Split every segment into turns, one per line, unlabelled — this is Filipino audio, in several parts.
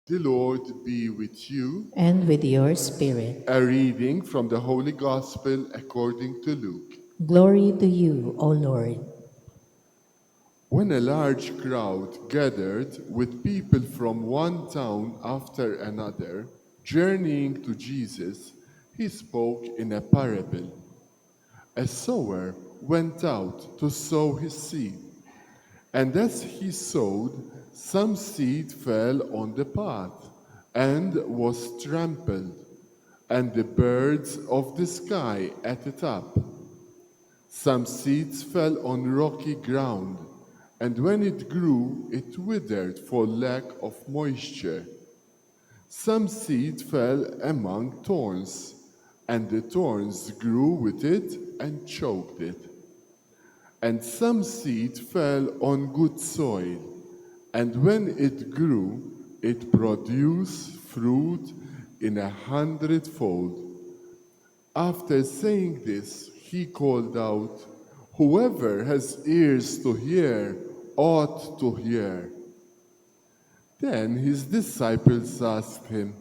The Lord be with you.
And with your spirit.
A reading from the Holy Gospel according to Luke.
Glory to you, O Lord.
When a large crowd gathered with people from one town after another, journeying to Jesus, he spoke in a parable. A sower went out to sow his seed, and as he sowed, some seed fell on the path and was trampled, and the birds of the sky ate it up. Some seeds fell on rocky ground, and when it grew, it withered for lack of moisture. Some seed fell among thorns, and the thorns grew with it and choked it. And some seed fell on good soil, and when it grew, it produced fruit in 100-fold. After saying this, he called out, "Whoever has ears to hear ought to hear." Then his disciples asked him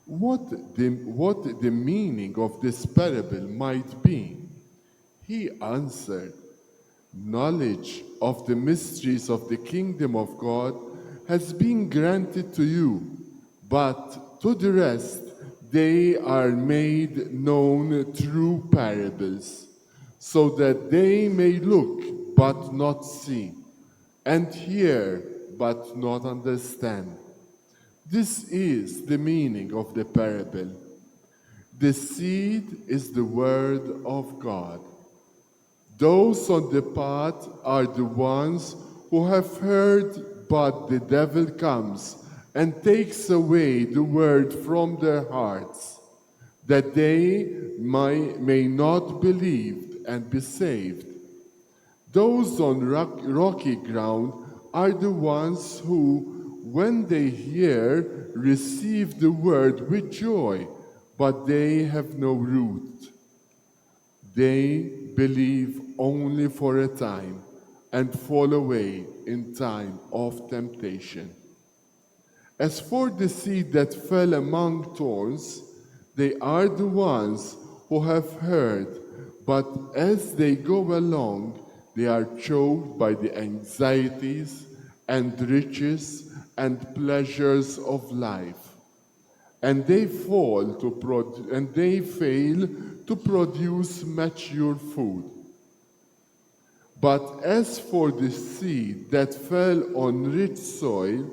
what the meaning of this parable might be. He answered, "Knowledge of the mysteries of the kingdom of God has been granted to you, but to the rest they are made known through parables, so that they may look but not see, and hear but not understand." This is the meaning of the parable. The seed is the word of God. Those on the path are the ones who have heard, but the devil comes and takes away the word from their hearts, that they may not believe and be saved. Those on rocky ground are the ones who, when they hear, receive the word with joy, but they have no root. They believe only for a time and fall away in time of temptation. As for the seed that fell among thorns, they are the ones who have heard, but as they go along, they are choked by the anxieties and riches and pleasures of life, and they fail to produce mature food. But as for the seed that fell on rich soil,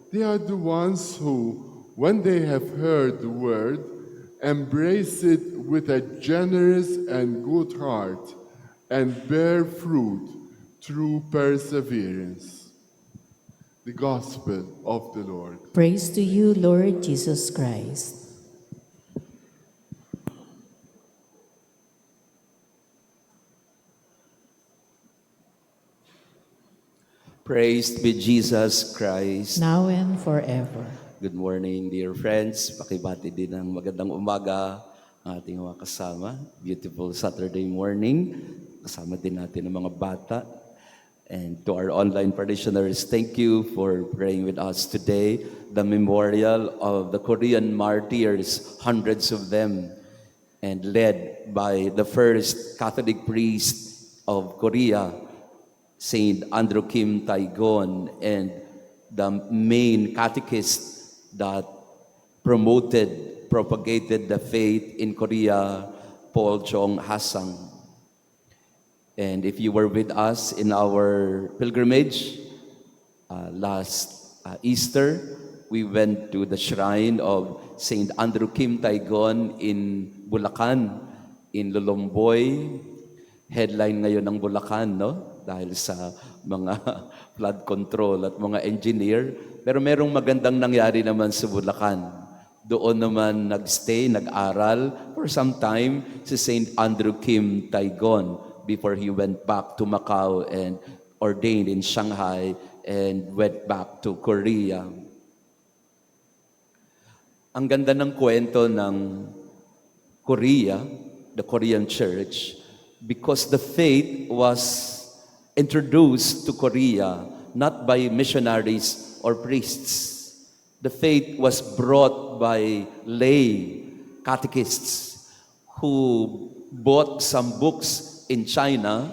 they are the ones who, when they have heard the word, embrace it with a generous and good heart and bear fruit through perseverance. The Gospel of the Lord.
Praise to you, Lord Jesus Christ.
Praised be Jesus Christ.
Now and forever.
Good morning, dear friends. Pakibati din ng magandang umaga ang ating mga kasama. Beautiful Saturday morning. Kasama din natin ang mga bata. And to our online parishioners, thank you for praying with us today. The memorial of the Korean martyrs, hundreds of them, and led by the first Catholic priest of Korea, Saint Andrew Kim Tae-gon, and the main catechist that propagated the faith in Korea, Paul Chong Hasang. And if you were with us in our pilgrimage last Easter, we went to the shrine of Saint Andrew Kim Tae-gon in Bulacan, in Lolomboy. Headline ngayon ng Bulacan, no? Dahil sa mga flood control at mga engineer. Pero merong magandang nangyari naman sa Bulacan. Doon naman nagstay, nag-aral for some time si Saint Andrew Kim Tae-gon before he went back to Macau and ordained in Shanghai and went back to Korea. Ang ganda ng kwento ng Korea, the Korean church, because the faith was introduced to Korea not by missionaries or priests. The faith was brought by lay catechists who bought some books in China,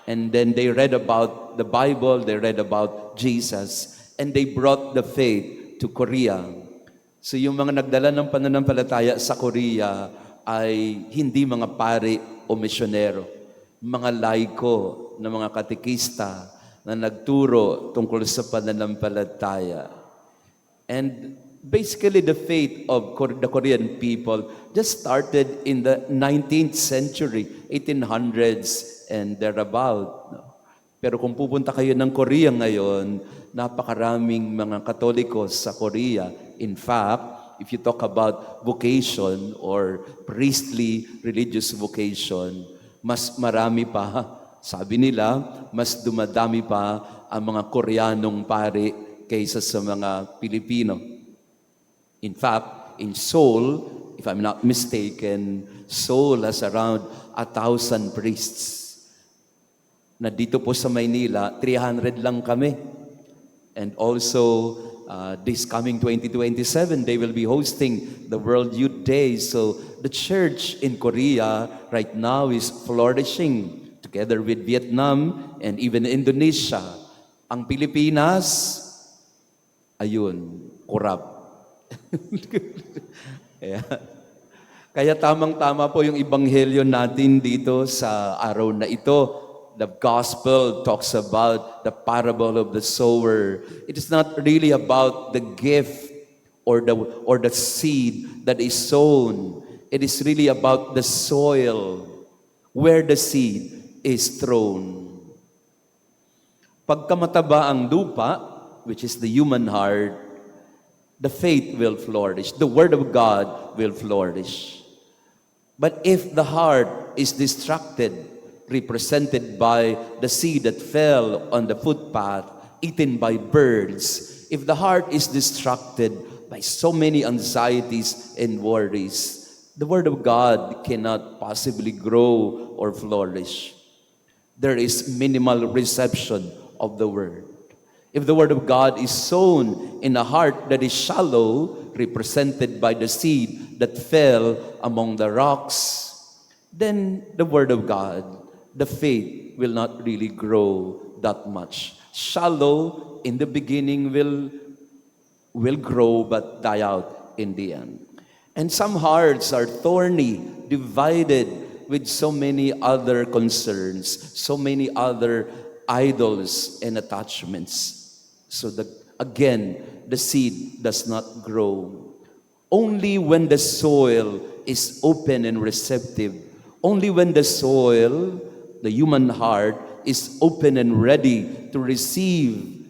and then they read about the Bible, they read about Jesus, and they brought the faith to Korea. So yung mga nagdala ng pananampalataya sa Korea ay hindi mga pari o misyonero, mga laiko na mga katekista na nagturo tungkol sa pananampalataya. And basically the faith of the Korean people just started in the 19th century, 1800s and thereabout. No? Pero kung pupunta kayo ng Korea ngayon, napakaraming mga Katoliko sa Korea. In fact, if you talk about vocation or priestly religious vocation, mas marami pa, sabi nila, mas dumadami pa ang mga Koreanong pari kaysa sa mga Pilipino. In fact, in Seoul, if I'm not mistaken, Seoul has around 1,000 priests. Na dito po sa Maynila, 300 lang kami. And also, this coming 2027, they will be hosting the World Youth Day. So the church in Korea right now is flourishing together with Vietnam and even Indonesia. Ang Pilipinas, ayun, korap. Kaya tamang-tama po yung ebanghelyo natin dito sa araw na ito. The gospel talks about the parable of the sower. It is not really about the gift or the seed that is sown. It is really about the soil where the seed is thrown. Pagka mataba ang lupa, which is the human heart, the faith will flourish. The Word of God will flourish. But if the heart is distracted, represented by the seed that fell on the footpath, eaten by birds, if the heart is distracted by so many anxieties and worries, the Word of God cannot possibly grow or flourish. There is minimal reception of the Word. If the Word of God is sown in a heart that is shallow, represented by the seed that fell among the rocks, then the Word of God, the faith will not really grow that much. Shallow in the beginning will grow but die out in the end. And some hearts are thorny, divided with so many other concerns, so many other idols and attachments. So again, the seed does not grow. Only when the soil is open and receptive, only when the soil, the human heart, is open and ready to receive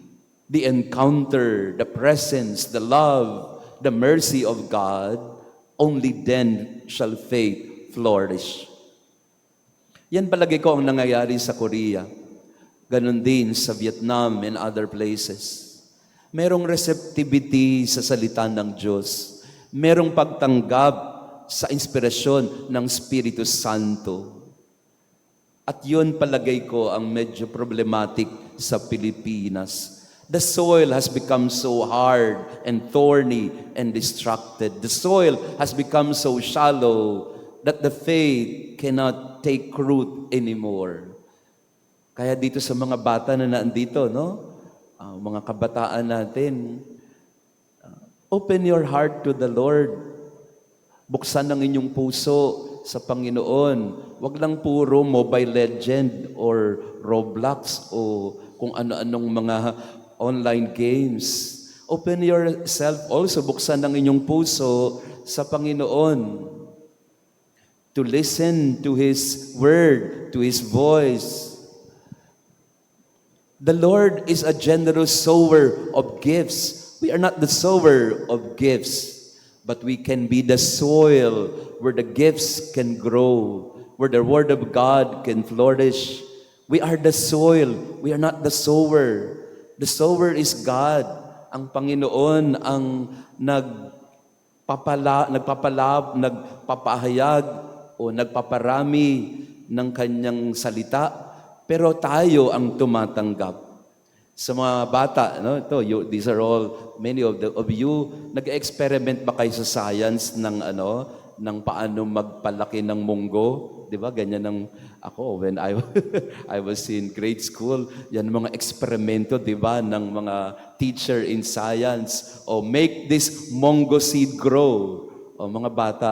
the encounter, the presence, the love, the mercy of God, only then shall faith flourish. Yan palagi ko ang nangyayari sa Korea. Ganon din sa Vietnam and other places. Merong receptivity sa salita ng Diyos. Merong pagtanggap sa inspirasyon ng Espiritu Santo. At yun palagay ko ang medyo problematic sa Pilipinas. The soil has become so hard and thorny and distracted. The soil has become so shallow that the faith cannot take root anymore. Kaya dito sa mga bata na nandito, no? Mga kabataan natin, open your heart to the Lord. Buksan ang inyong puso sa Panginoon. Huwag lang puro Mobile Legend or Roblox o kung ano-anong mga online games. Open yourself also, buksan ang inyong puso sa Panginoon. To listen to His Word, to His voice. The Lord is a generous sower of gifts. We are not the sower of gifts, but we can be the soil where the gifts can grow, where the Word of God can flourish. We are the soil. We are not the sower. The sower is God. Ang Panginoon ang nagpapahayag o nagpaparami ng kanyang salita. Pero tayo ang tumatanggap. Sa mga bata, no? Ito, these are all, many of you, nag-experiment ba kayo sa science ng ng paano magpalaki ng munggo? 'Di ba? Ganyan ang ako when I I was in grade school, yan mga eksperimento, 'di ba, ng mga teacher in science. O make this mungo seed grow. O mga bata,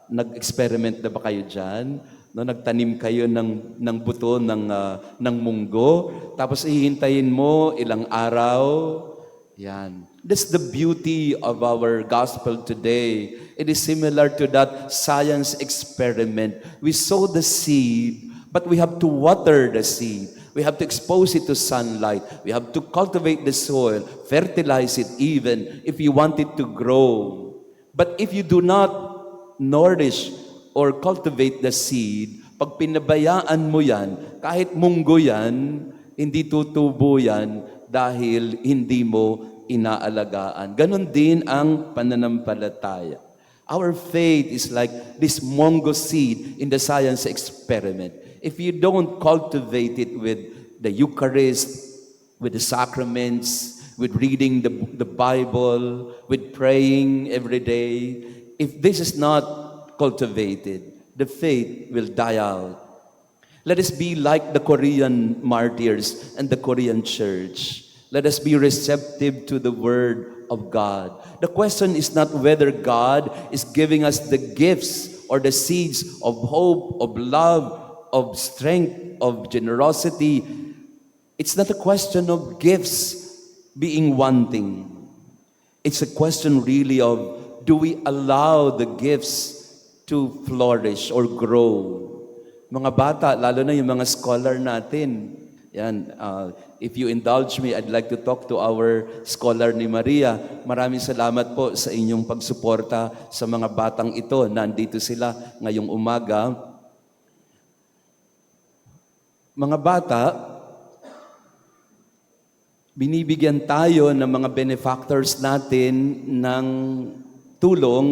nag-experiment na ba kayo diyan? No, nagtanim kayo ng buto ng munggo, tapos hihintayin mo ilang araw. Yan. That's the beauty of our gospel today. It is similar to that science experiment. We sow the seed, but we have to water the seed. We have to expose it to sunlight. We have to cultivate the soil, fertilize it even if you want it to grow. But if you do not nourish or cultivate the seed, pag pinabayaan mo yan, kahit munggo yan, hindi tutubo yan dahil hindi mo inaalagaan. Ganon din ang pananampalataya. Our faith is like this mungo seed in the science experiment. If you don't cultivate it with the Eucharist, with the sacraments, with reading the Bible, with praying every day, if this is not cultivated, the faith will die out. Let us be like the Korean martyrs and the Korean church. Let us be receptive to the word of God. The question is not whether God is giving us the gifts or the seeds of hope, of love, of strength, of generosity. It's not a question of gifts being wanting. It's a question really of, do we allow the gifts to flourish or grow? Mga bata, lalo na yung mga scholar natin. Yan, if you indulge me, I'd like to talk to our scholar ni Maria. Maraming salamat po sa inyong pagsuporta sa mga batang ito. Nandito sila ngayong umaga. Mga bata, binibigyan tayo ng mga benefactors natin ng tulong.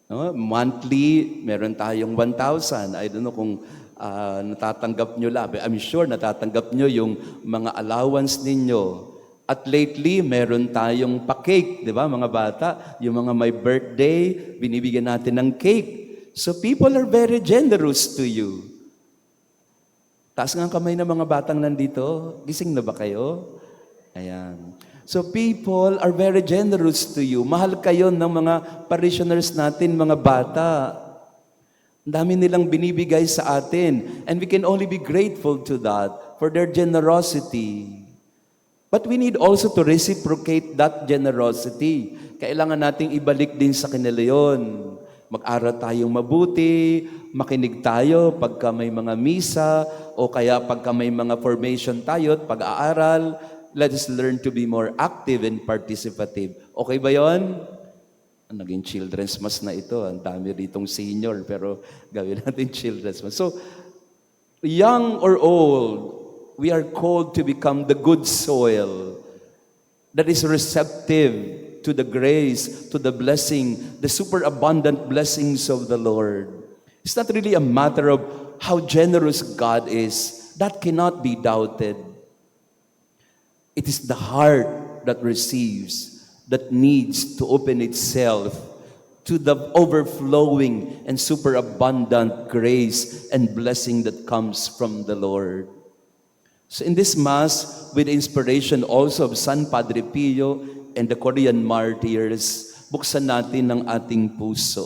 No? Monthly, meron tayong 1,000. I don't know kung natatanggap nyo lang. I'm sure natatanggap nyo yung mga allowance ninyo. At lately, meron tayong pa-cake, di ba mga bata? Yung mga may birthday, binibigyan natin ng cake. So people are very generous to you. Taas nga ang kamay ng mga batang nandito. Gising na ba kayo? Ayan. So people are very generous to you. Mahal kayo ng mga parishioners natin, mga bata. Ang dami nilang binibigay sa atin. And we can only be grateful to that, for their generosity. But we need also to reciprocate that generosity. Kailangan nating ibalik din sa kanila yun. Mag-aral tayong mabuti, makinig tayo pagka may mga misa, o kaya pagka may mga formation tayo at pag-aaral. Let us learn to be more active and participative. Okay ba yon? Naging children's mass na ito. Ang dami ritong senior, pero gawin natin children's mass. So, young or old, we are called to become the good soil that is receptive to the grace, to the blessing, the superabundant blessings of the Lord. It's not really a matter of how generous God is. That cannot be doubted. It is the heart that receives, that needs to open itself to the overflowing and superabundant grace and blessing that comes from the Lord. So in this Mass, with inspiration also of San Padre Pio and the Korean martyrs, buksan natin ang ating puso.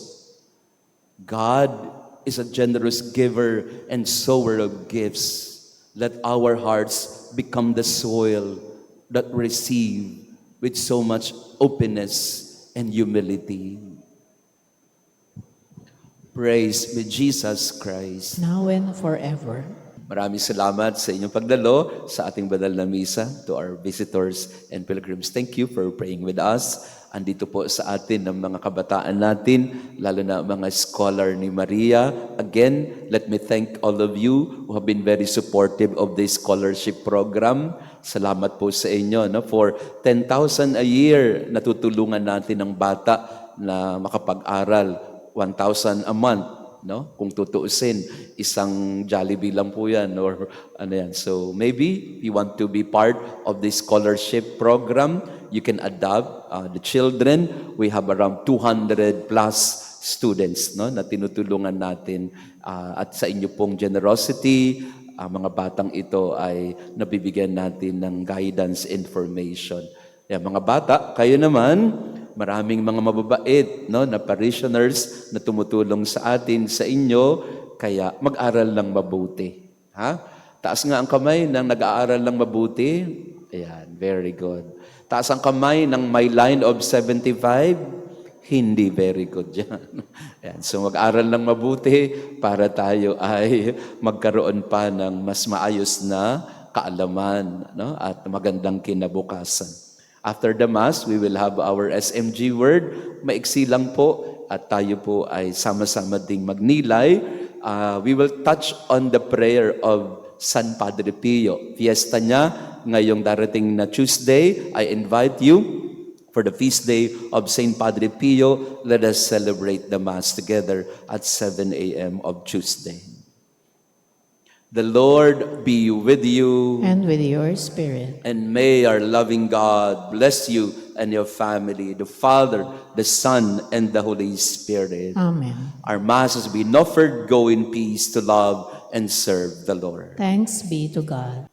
God is a generous giver and sower of gifts. Let our hearts become the soil that receive with so much openness and humility. Praise be Jesus Christ.
now and forever.
Maraming salamat sa inyong pagdalo sa ating banal na misa. To our visitors and pilgrims, thank you for praying with us. Andito po sa atin ng mga kabataan natin, lalo na mga scholar ni Maria. Again, let me thank all of you who have been very supportive of this scholarship program. Salamat po sa inyo. No? For 10,000 a year, natutulungan natin ang bata na makapag-aral. 1,000 a month, no? Kung tutuusin, isang Jollibee lang po yan or ano yan. So maybe you want to be part of this scholarship program, you can adopt the children. We have around 200 plus students, no, na tinutulungan natin at sa inyo pong generosity, mga batang ito ay nabibigyan natin ng guidance information. Yan, mga bata, kayo naman, maraming mga mababait, no, na parishioners na tumutulong sa atin, sa inyo, kaya mag-aral lang mabuti. Ha? Taas nga ang kamay ng nag-aaral lang mabuti. Ayan, very good. Taas ang kamay ng may line of 75. Hindi very good yan. Ayan, so mag-aral lang mabuti para tayo ay magkaroon pa ng mas maayos na kaalaman, no, at magandang kinabukasan. After the Mass, we will have our SMG word. Maiksi lang po at tayo po ay sama-sama ding magnilay. We will touch on the prayer of San Padre Pio. Fiesta niya ngayong darating na Tuesday. I invite you for the feast day of Saint Padre Pio. Let us celebrate the Mass together at 7 a.m. of Tuesday. The Lord be with you.
And with your spirit.
And may our loving God bless you and your family, the Father, the Son, and the Holy Spirit.
Amen.
Our Mass has been offered. Go in peace to love and serve the Lord.
Thanks be to God.